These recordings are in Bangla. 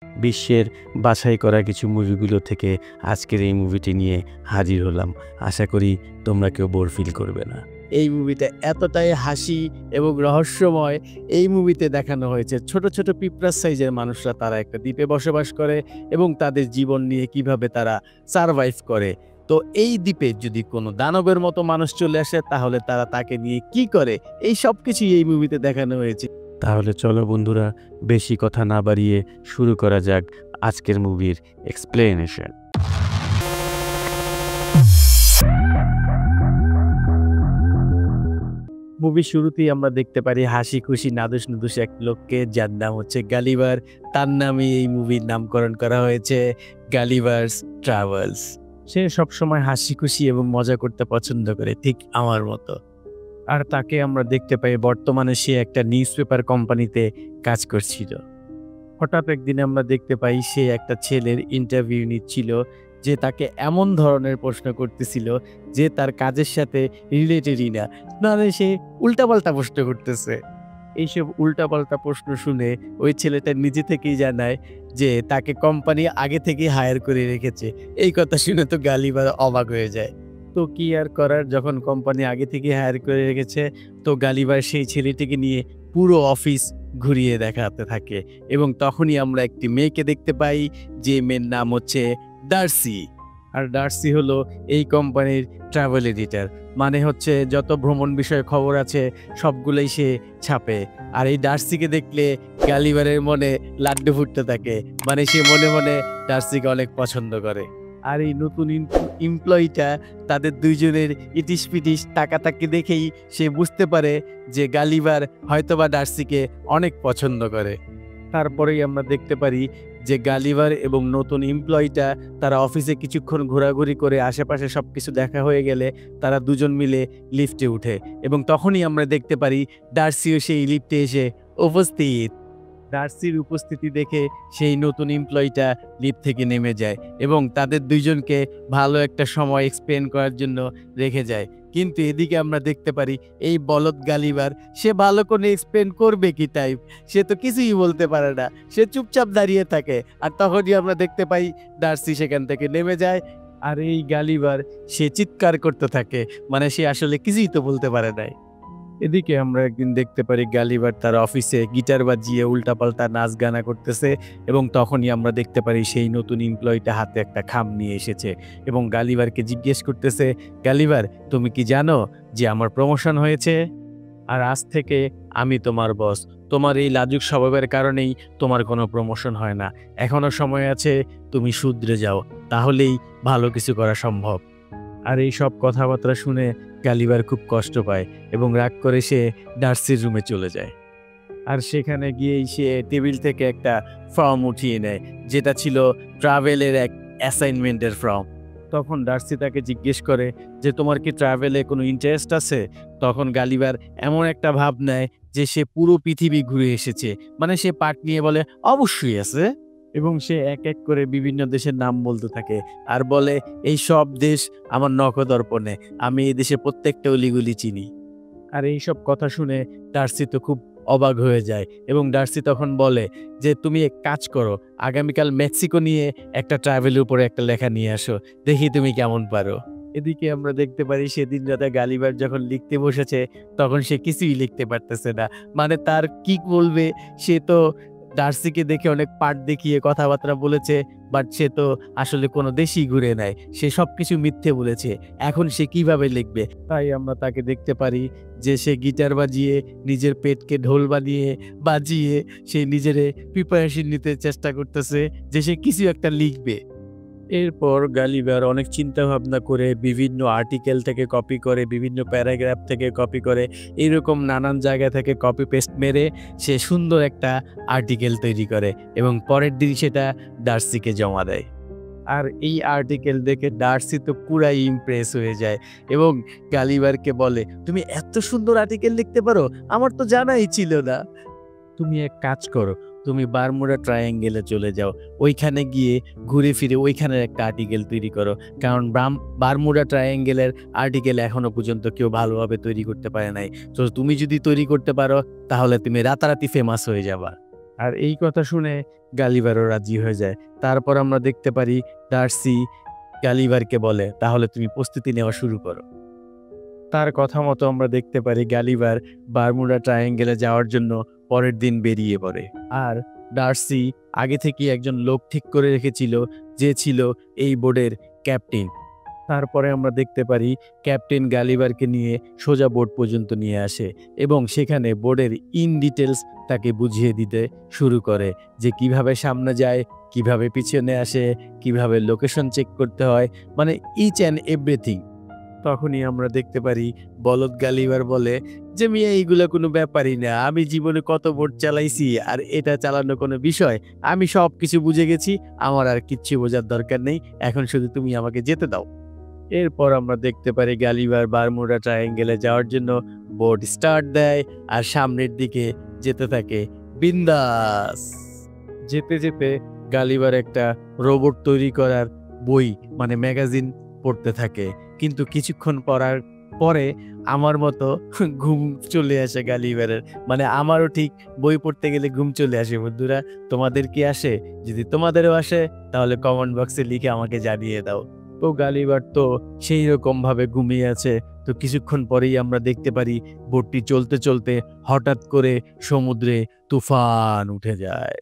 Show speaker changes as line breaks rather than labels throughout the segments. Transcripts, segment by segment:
বিশ্বের বাছাই করা কিছু মুভিগুলো থেকে আজকের এই মুভিটি নিয়ে হাজির হলাম। আশা করি তোমরা কেউ বোর ফিল করবে না।
এই মুভিতে এতটাই হাসি এবং রহস্যময়। এই মুভিতে দেখানো হয়েছে ছোট ছোট পিঁপড়ার সাইজের মানুষরা তারা একটা দ্বীপে বসবাস করে এবং তাদের জীবন নিয়ে কিভাবে তারা সারভাইভ করে। তো এই দ্বীপে যদি কোনো দানবের মতো মানুষ চলে আসে তাহলে তারা তাকে নিয়ে কি করে, এই সব কিছুই এই মুভিতে দেখানো হয়েছে।
তাহলে চলো বন্ধুরা, বেশি কথা না বাড়িয়ে শুরু করা যাক আজকের মুভির এক্সপ্লেনেশন।
মুভির শুরুতেই আমরা দেখতে পারি হাসি খুশি নাদুস নুদুস এক লোককে, যার নাম হচ্ছে গালিভার। তার নামে এই মুভির নামকরণ করা হয়েছে গালিভার্স ট্রাভেলস। সে সবসময় হাসি খুশি এবং মজা করতে পছন্দ করে, ঠিক আমার মতো। আর তাকে আমরা দেখতে পাই বর্তমানে সে একটা নিউজ পেপার কোম্পানিতে কাজ করছিল। হঠাৎ একদিন আমরা দেখতে পাই সে একটা ছেলের ইন্টারভিউ নিচ্ছিল, যে তাকে এমন ধরনের প্রশ্ন করতেছিল যে তার কাজের সাথে রিলেটেডই না, মানে সে উল্টাপাল্টা প্রশ্ন করতেছে। এইসব উল্টাপাল্টা প্রশ্ন শুনে ওই ছেলেটা নিজে থেকেই জানায় যে তাকে কোম্পানি আগে থেকেই হায়ার করে রেখেছে। এই কথা শুনে তো গালিবার অবাক হয়ে যায়। তো কি আর করার, যখন কোম্পানি আগে থেকে হায়ার করে রেখেছে তো গালিবার সেই ছেলেটিকে নিয়ে পুরো অফিস ঘুরিয়ে দেখাতে থাকে। এবং তখনই আমরা একটি মেয়েকে দেখতে পাই, যে মেয়ের নাম হচ্ছে ডার্সি। আর ডার্সি হলো এই কোম্পানির ট্রাভেল এডিটর, মানে হচ্ছে যত ভ্রমণ বিষয়ে খবর আছে সবগুলোই সে ছাপে। আর এই ডার্সিকে দেখলে গালিবারের মনে লাড্ডু ফুটতে থাকে, মানে সে মনে মনে ডার্সিকে অনেক পছন্দ করে। আর এই নতুন এমপ্লয়িটা তাদের দুইজনের ইটিস পিটিস তাকাতাকি দেখেই সে বুঝতে পারে যে গালিবার হয়তোবা ডার্সিকে অনেক পছন্দ করে। তারপরেই আমরা দেখতে পারি যে গালিভার এবং নতুন এমপ্লয়িটা তারা অফিসে কিছুক্ষণ ঘোরাঘুরি করে আশেপাশে সব কিছু দেখা হয়ে গেলে তারা দুজন মিলে লিফটে উঠে, এবং তখনই আমরা দেখতে পারি ডার্সিও সেই লিফটে এসে উপস্থিত। ডার্সির উপস্থিতি দেখে সেই নতুন এমপ্লয়িটা লিফট থেকে নেমে যায় এবং তাদের দুইজনকে ভালো একটা সময় এক্সপ্লেন করার জন্য রেখে যায়। কিন্তু এদিকে আমরা দেখতে পারি এই বলদ গালিবার সে ভালো করে এক্সপ্লেন করবে কি টাইপ, সে তো কিছুই বলতে পারে না, সে চুপচাপ দাঁড়িয়ে থাকে। আর তখনই আমরা দেখতে পাই ডার্সি সেখান থেকে নেমে যায়। আর এই গালিবার সে চিৎকার করতে থাকে, মানে সে আসলে কিছুই তো বলতে পারে নাই। এদিকে আমরা একদিন দেখতে পারি গালিবার তার অফিসে গিটার বাজিয়ে উল্টাপাল্টা নাচ গানা করতেছে, এবং তখনই আমরা দেখতে পারি সেই নতুন এমপ্লয়িটা হাতে একটা খাম নিয়ে এসেছে এবং গালিবারকে জিজ্ঞেস করতেছে, গালিবার তুমি কি জানো যে আমার প্রমোশন হয়েছে? আর আজ থেকে আমি তোমার বস। তোমার এই লাজুক স্বভাবের কারণেই তোমার কোনো প্রমোশন হয় না। এখনো সময় আছে, তুমি শুধরে যাও, তাহলেই ভালো কিছু করা সম্ভব। আর এই সব কথাবার্তা শুনে গালিবার খুব কষ্ট পায় এবং রাগ করে সে ডার্সির রুমে চলে যায়। আর সেখানে গিয়েই সে টেবিল থেকে একটা ফর্ম উঠিয়ে নেয়, যেটা ছিল ট্রাভেলের এক অ্যাসাইনমেন্টের ফর্ম। তখন ডার্সি তাকে জিজ্ঞেস করে যে তোমার কি ট্রাভেলে কোনো ইন্টারেস্ট আছে? তখন গালিবার এমন একটা ভাব নেয় যে সে পুরো পৃথিবী ঘুরে এসেছে, মানে সে পাট নিয়ে বলে অবশ্যই আছে। এবং সে এক এক করে বিভিন্ন দেশের নাম বলতে থাকে আর বলে এই সব দেশ আমার নখদর্পণে, আমি এই দেশে প্রত্যেকটা অলিগলি চিনি। আর এই সব কথা শুনে ডার্সি তো খুব অবাক হয়ে যায় এবং ডার্সি তখন বলে যে তুমি এক কাজ করো, আগামীকাল মেক্সিকো নিয়ে একটা ট্রাভেলের উপরে একটা লেখা নিয়ে আসো, দেখি তুমি কেমন পারো। এদিকে আমরা দেখতে পারি সেদিন রাতে গালিবার যখন লিখতে বসেছে তখন সে কিছুই লিখতে পারতেছে না, মানে তার কি বলবে। সে তো ডার্সিকে দেখে অনেক পাট দেখিয়ে কথাবার্তা বলেছে, বাট সে তো আসলে কোনো দেশই ঘুরে নাই, সে সবকিছু মিথ্যে বলেছে। এখন সে কিভাবে লিখবে? তাই আমরা তাকে দেখতে পারি যে সে গিটার বাজিয়ে নিজের পেটকে ঢোল বাজিয়ে সে নিজের প্রিপারেশন নিতে চেষ্টা করতেছে যে সে কিছু একটা লিখবে। এরপর গালিবার অনেক চিন্তা ভাবনা করে বিভিন্ন আর্টিকেল থেকে কপি করে, বিভিন্ন প্যারাগ্রাফ থেকে কপি করে, এইরকম নানান জায়গা থেকে কপি পেস্ট মেরে সে সুন্দর একটা আর্টিকেল তৈরি করে এবং পরের দিন সেটা ডার্সিকে জমা দেয়। আর এই আর্টিকেল দেখে ডার্সি তো পুরাই ইমপ্রেস হয়ে যায় এবং গালিবারকে বলে তুমি এত সুন্দর আর্টিকেল লিখতে পারো, আমার তো জানাই ছিল না। তুমি এক কাজ করো, তুমি বারমুডা ট্রায়াঙ্গেলে চলে যাও, ওইখানে গিয়ে ঘুরে ফিরে ওইখানের একটা আর্টিকেল তৈরি করো, কারণ বারমুডা ট্রায়াঙ্গেলের আর্টিকেল এখনো পর্যন্ত কেউ ভালোভাবে তৈরি করতে পারে নাই। তো তুমি যদি তৈরি করতে পারো তাহলে তুমি রাতারাতি ফেমাস হয়ে যাবা। আর এই কথা শুনে গালিভারও রাজি হয়ে যায়। তারপর আমরা দেখতে পারি ডার্সি গালিভারকে বলে, তাহলে তুমি প্রস্তুতি নেওয়া শুরু করো। তার কথা মতো আমরা দেখতে পারি গালিভার বারমুডা ট্রায়াঙ্গেলে যাওয়ার জন্য পরের দিন বেরিয়ে পড়ে। আর ডার্সি আগে থেকেই একজন লোক ঠিক করে রেখেছিল, যে ছিল এই বোর্ডের ক্যাপ্টেন। তারপরে আমরা দেখতে পারি ক্যাপ্টেন গালিভারকে নিয়ে সোজা বোর্ড পর্যন্ত নিয়ে আসে এবং সেখানে বোর্ডের ইন ডিটেলস তাকে বুঝিয়ে দিতে শুরু করে, যে কিভাবে সামনে যায়, কিভাবে পিছনে আসে, কিভাবে লোকেশন চেক করতে হয়, মানে ইচ অ্যান্ড এভরিথিং। তখনই আমরা দেখতে পারি বলদ গালিভার বলে যে, মিয়া এইগুলো কোনো ব্যাপারই না, আমি জীবনে কত বোট চালাইছি, আর এটা চালানো কোনো বিষয়, আমি সব কিছু বুঝে গেছি, আমার আর কিচ্ছু বোঝার দরকার নেই, এখন শুধু তুমি আমাকে যেতে দাও। এরপর আমরা দেখতে পারি গালিভার বারমুডা ট্রায়াঙ্গেলে যাওয়ার জন্য বোট স্টার্ট দেয় আর সামনের দিকে যেতে থাকে বিন্দাস। যেতে যেতে গালিভার একটা রোবট তৈরি করার বই মানে ম্যাগাজিন পড়তে থাকে, কিন্তু কিছুক্ষণ পড়ার পরে আমার মতো ঘুম চলে আসে গালিভারের। মানে আমারও ঠিক বই পড়তে গেলে ঘুম চলে আসে। বন্ধুরা, তোমাদের কি আসে? যদি তোমাদেরও আসে তাহলে কমেন্ট বক্সে লিখে আমাকে জানিয়ে দাও। তো গালিভার তো সেই রকম ভাবে ঘুমিয়ে আছে। তো কিছুক্ষণ পরেই আমরা দেখতে পারি বোটটি চলতে চলতে হঠাৎ করে সমুদ্রে তুফান উঠে যায়।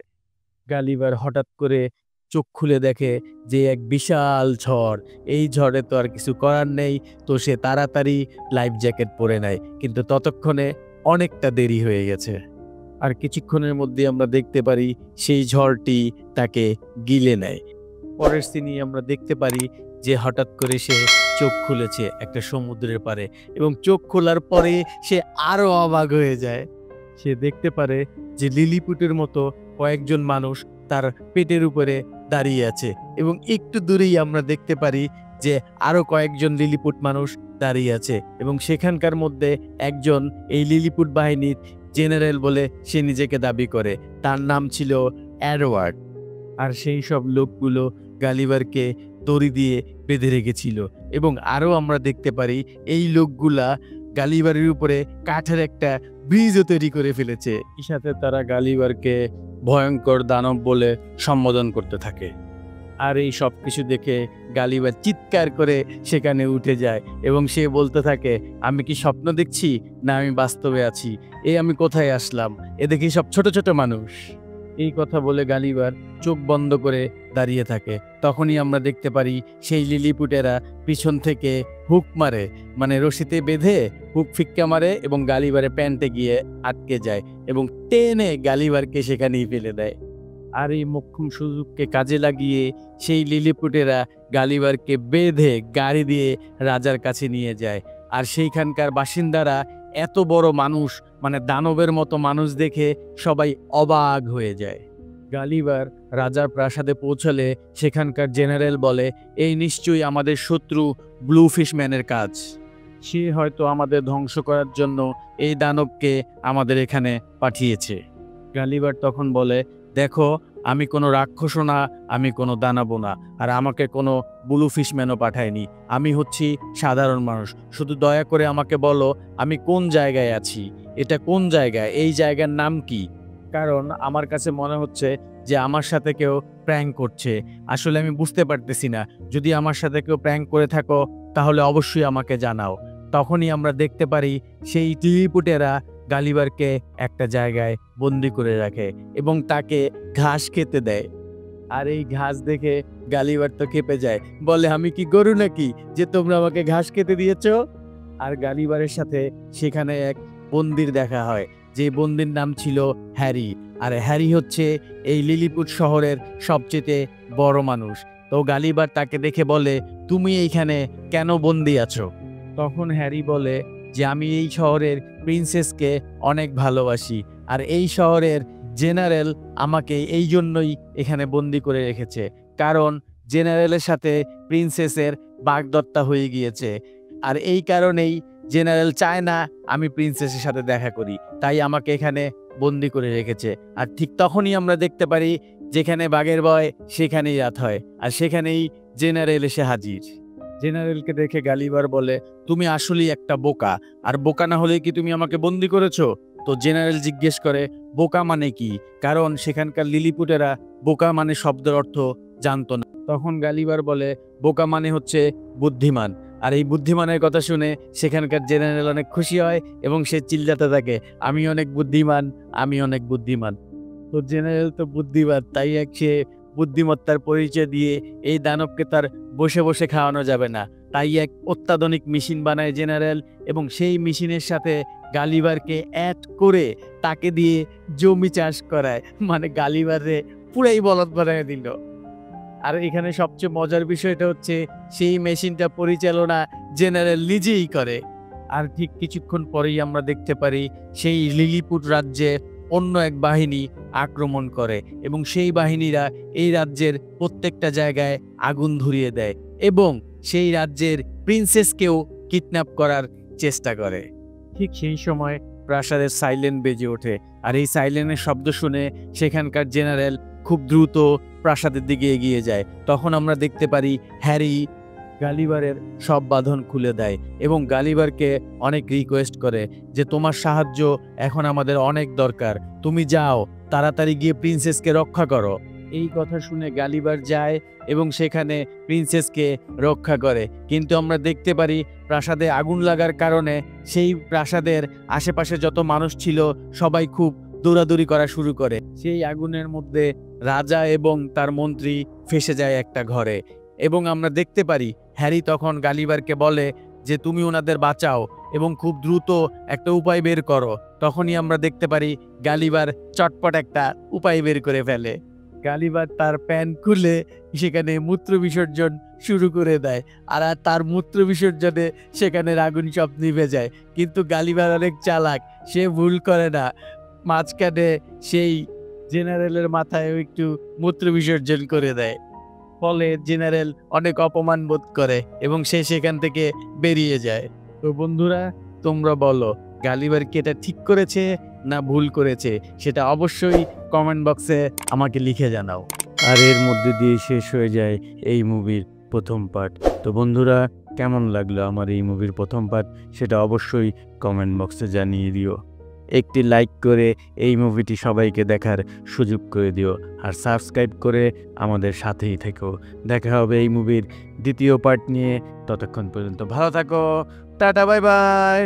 গালিভার হঠাৎ করে চোখ খুলে দেখে যে এক বিশাল ঝড়। এই ঝড়ে তো আর কিছু করার নেই, তো সে তাড়াতাড়ি লাইফ জ্যাকেট পরে নেয়, কিন্তু ততক্ষণে অনেকটা দেরি হয়ে গেছে। আর কিছুক্ষণের মধ্যে আমরা দেখতে পারি সেই ঝড়টি তাকে গিলে নেয়। পরের সিনে আমরা দেখতে পারি যে হঠাৎ করে সে চোখ খুলেছে একটা সমুদ্রের পাড়ে, এবং চোখ খোলার পরে সে আরো অবাক হয়ে যায়। সে দেখতে পারে যে লিলিপুটের মতো কয়েকজন মানুষ তার পেটের উপরে দাঁড়িয়ে আছে, এবং একটু দূরেই আমরা দেখতে পারি যে আরো কয়েকজন লিলিপুট মানুষ দাঁড়িয়ে আছে, এবং সেখানকার মধ্যে একজন এই লিলিপুট বাহিনীর জেনারেল বলে সে নিজেকে দাবি করে। তার নাম ছিল অ্যাডওয়ার্ড। আর সেই সব লোকগুলো গালিভারকে দড়ি দিয়ে বেঁধে রেখেছিল, এবং আরও আমরা দেখতে পারি এই লোকগুলা গালিভারের উপরে কাঠের একটা ব্রিজও তৈরি করে ফেলেছে। এই সাথে তারা গালিভারকে ভয়ঙ্কর দানব বলে সম্বোধন করতে থাকে। আর এই সব কিছু দেখে গালিভার চিৎকার করে সেখানে উঠে যায় এবং সে বলতে থাকে, আমি কি স্বপ্ন দেখছি, না আমি বাস্তবে আছি? আমি কোথায় আসলাম? এ দেখি সব ছোট ছোট মানুষ। এই কথা বলে গালিভার চোখ বন্ধ করে দাঁড়িয়ে থাকে। তখনই আমরা দেখতে পারি সেই লিলিপুটেরা পিছন থেকে হুক মারে, মানে রশিতে বেঁধে হুক ফিক্কা মারে এবং গালিভারের প্যান্টে গিয়ে আটকে যায় এবং টেনে গালিভারকে সেখানেই ফেলে দেয়। আর এই মোক্ষম সুযোগকে কাজে লাগিয়ে সেই লিলিপুটেরা গালিভারকে বেঁধে গাড়ি দিয়ে রাজার কাছে নিয়ে যায়। আর সেইখানকার বাসিন্দারা এত বড় মানুষ, মানে দানবের মতো মানুষ দেখে সবাই অবাক হয়ে যায়। গালিভার রাজার প্রাসাদে পৌঁছালে সেখানকার জেনারেল বলে, এই নিশ্চয়ই আমাদের শত্রু ব্লুফিশম্যানের কাজ। সে হয়তো আমাদের ধ্বংস করার জন্য এই দানবকে আমাদের এখানে পাঠিয়েছে। গালিভার তখন বলে, দেখো, আমি কোনো রাক্ষসও না, আমি কোনো দানবও না, আর আমাকে কোনো ব্লুফিশম্যানও পাঠায়নি। আমি হচ্ছি সাধারণ মানুষ। শুধু দয়া করে আমাকে বলো, আমি কোন জায়গায় আছি? এটা কোন জায়গা? এই জায়গার নাম কি? কারণ আমার কাছে মনে হচ্ছে যে আমার সাথে কেউ প্র্যাঙ্ক করছে। আসলে আমি বুঝতে পারতেছি না। যদি আমার সাথে কেউ প্র্যাঙ্ক করে থাকো তাহলে অবশ্যই আমাকে জানাও। তখনই আমরা দেখতে পারি সেই লিলিপুটেরা গালিভারকে একটা জায়গায় বন্দি করে রাখে এবং তাকে ঘাস খেতে দেয়। আর এই ঘাস দেখে গালিভার তো খেপে যায়, বলে, আমি কি গরু নাকি যে তোমরা আমাকে ঘাস খেতে দিয়েছ? আর গালিভারের সাথে সেখানে এক বন্দির দেখা হয়, যে বন্দির নাম ছিল হ্যারি। আর হ্যারি হচ্ছে এই লিলিপুট শহরের সবচেয়ে বড় মানুষ। তো গালিভার তাকে দেখে বলে, তুমি এইখানে কেন বন্দি আছো? তখন হ্যারি বলে যে আমি এই শহরের প্রিন্সেসকে অনেক ভালোবাসি, আর এই শহরের জেনারেল আমাকে এই জন্যই এখানে বন্দি করে রেখেছে, কারণ জেনারেলের সাথে প্রিন্সেসের বাগদত্তা হয়ে গিয়েছে। আর এই কারণেই জেনারেল চায় না আমি প্রিন্সেসের সাথে দেখা করি, তাই আমাকে এখানে বন্দি করে রেখেছে। আর ঠিক তখনই আমরা দেখতে পারি যেখানে বাঘের ভয় সেখানেই রাত হয়, আর সেখানেই জেনারেল এসে হাজির। জেনারেলকে দেখে গালিভার বলে, তুমি আসলেই একটা বোকা, আর বোকা না হলে কি তুমি আমাকে বন্দি করেছো? তো জেনারেল জিজ্ঞেস করে বোকা মানে কি, কারণ সেখানকার লিলিপুটেরা বোকা মানে শব্দের অর্থ জানতো না। তখন গালিবার বলে বোকা মানে হচ্ছে বুদ্ধিমান। আর এই বুদ্ধিমানের কথা শুনে সেখানকার জেনারেল অনেক খুশি হয় এবং সে চিল্লাতে থাকে, আমি অনেক বুদ্ধিমান, আমি অনেক বুদ্ধিমান। তো জেনারেল তো বুদ্ধিমান, তাই সে বুদ্ধিমত্তার পরিচয় দিয়ে এই দানবকে তার বসে বসে খাওয়ানো যাবে না, তাই এক অত্যাধুনিক মেশিন বানায় জেনারেল এবং সেই মেশিনের সাথে গালিবারকে অ্যাড করে তাকে দিয়ে জমি চাষ করায়, মানে গালিবারে পুরাই বলদ বানায় দিল। আর এখানে সবচেয়ে মজার বিষয়টা হচ্ছে সেই মেশিনটা পরিচালনা জেনারেল নিজেই করে। আর ঠিক কিছুক্ষণ পরেই আমরা দেখতে পারি সেই লিলিপুট রাজ্যে অন্য এক বাহিনী আক্রমণ করে এবং সেই বাহিনীরা এই রাজ্যের প্রত্যেকটা জায়গায় আগুন ধরিয়ে দেয় এবং সেই রাজ্যের প্রিন্সেসকেও কিডন্যাপ করার চেষ্টা করে। ঠিক সেই সময় প্রাসাদের সাইলেন্ট বেজে ওঠে, আর এই সাইলেন্টের শব্দ শুনে সেখানকার জেনারেল খুব দ্রুত প্রাসাদের দিকে এগিয়ে যায়। তখন আমরা দেখতে পারি হ্যারি গালিবারের সব বাঁধন খুলে দেয় এবং গালিবারকে অনেক রিকোয়েস্ট করে যে তোমার সাহায্য এখন আমাদের অনেক দরকার, তুমি যাও, তাড়াতাড়ি গিয়ে প্রিন্সেসকে রক্ষা করো। এই কথা শুনে গালিবার যায় এবং সেখানে প্রিন্সেসকে রক্ষা করে, কিন্তু আমরা দেখতে পারি প্রাসাদে আগুন লাগার কারণে সেই প্রাসাদের আশেপাশে যত মানুষ ছিল সবাই খুব দৌড়াদৌড়ি করা শুরু করে। সেই আগুনের মধ্যে রাজা এবং তার মন্ত্রী ফেসে যায় একটা ঘরে এবং আমরা দেখতে পারি হ্যারি তখন গালিবারকে বলে যে তুমি ওনাদের বাঁচাও এবং খুব দ্রুত একটা উপায় বের করো। তখনই আমরা দেখতে পারি গালিবার চটপট একটা উপায় বের করে ফেলে। গালিবার তার প্যান্ট খুলে সেখানে মূত্র বিসর্জন শুরু করে দেয়, আর তার মূত্র বিসর্জনে সেখানে আগুন সব নিভে যায়। কিন্তু গালিবার অনেক চালাক, সে ভুল করে না, মাঝখানে সেই জেনারেলের মাথায় একটু মূত্র বিসর্জন করে দেয়, ফলে জেনারেল অনেক অপমান বোধ করে এবং সে সেখান থেকে বেরিয়ে যায়। তো বন্ধুরা, তোমরা বলো গালিবার কি এটা ঠিক করেছে না ভুল করেছে, সেটা অবশ্যই কমেন্ট বক্সে আমাকে লিখে জানাও।
আর এর মধ্যে দিয়ে শেষ হয়ে যায় এই মুভির প্রথম পার্ট। তো বন্ধুরা, কেমন লাগলো আমার এই মুভির প্রথম পার্ট সেটা অবশ্যই কমেন্ট বক্সে জানিয়ে দিও। একটি লাইক করে এই মুভিটি সবাইকে দেখার সুযোগ করে দিও, আর সাবস্ক্রাইব করে আমাদের সাথেই থেকো। দেখা হবে এই মুভির দ্বিতীয় পার্ট নিয়ে, ততক্ষণ পর্যন্ত ভালো থাকো, টাটা, বাই বাই।